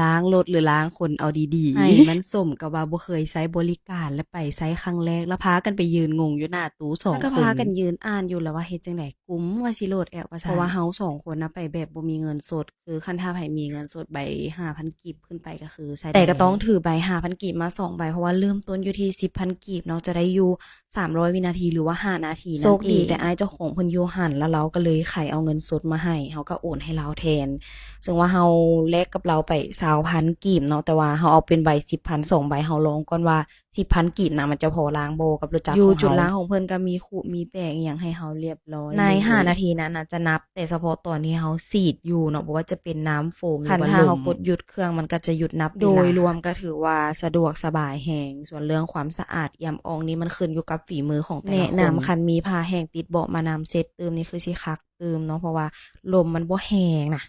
ล้างรถหรือล้างคนเอาดีๆให้มันสมกับว่าบ่เคยใช้บริการและไปใช้ครั้งแรกแล้วพากันไปยืนงงอยู่หน้าตู้2คนแล้วก็พากันยืนอ่านอยู่แล้วว่าเฮ็ดจังได๋กุมว่าสิโหลดแอปว่าซั่นเพราะว่าเฮา2คนน่ะไปแบบบ่มีเงินสดคือคันถ้าไผมีเงินสดใบ 5,000 กีบขึ้นไปก็คือใช้ได้แต่ก็ต้องถือใบ 5,000 กีบมา2ใบเพราะว่าเริ่มต้นอยู่ที่ 10,000 กีบเนาะจะได้อยู่300 วินาทีหรือว่า5นาทีนั่นเองโชคดีแต่อ้ายเจ้าของเพิ่นอยู่หั้นแล้วเราก็เลยไขเอาเงินสดมาให้เฮาก็โอนให้เราแทนซึ่งว่าเฮาแลกกับเราไป20,000 กีบเนาะแต่ว่าเฮาเอาเป็นใบ 10,000 2ใบเฮาลองก่อนว่า 10,000 กีบน่ะมันจะพอล้างบ่กับรถจักรของเฮาอยู่จุดล้างของเพิ่นก็มีขูมีแปรงอิหยังให้เฮาเรียบร้อยใน5นาทีนั้นน่ะจะนับแต่เฉพาะตอนที่เฮาฉีดอยู่เนาะบ่ว่าจะเป็นน้ำโฟมหรือว่าถ้าเฮากดหยุดเครื่องมันก็จะหยุดนับโดยรวมก็ถือว่าสะดวกสบายแฮงส่วนเรื่องความสะอาดเอี่ยมอ่องนี่มันขึ้นอยู่กับฝีมือของแต่ละคนแนะนำคันมีผ้าแห้งติดเบาะมานำเซ็ตเติมนี่คือสิคักเติมเนาะเพราะว่าลมมันบ่แรงน่ะ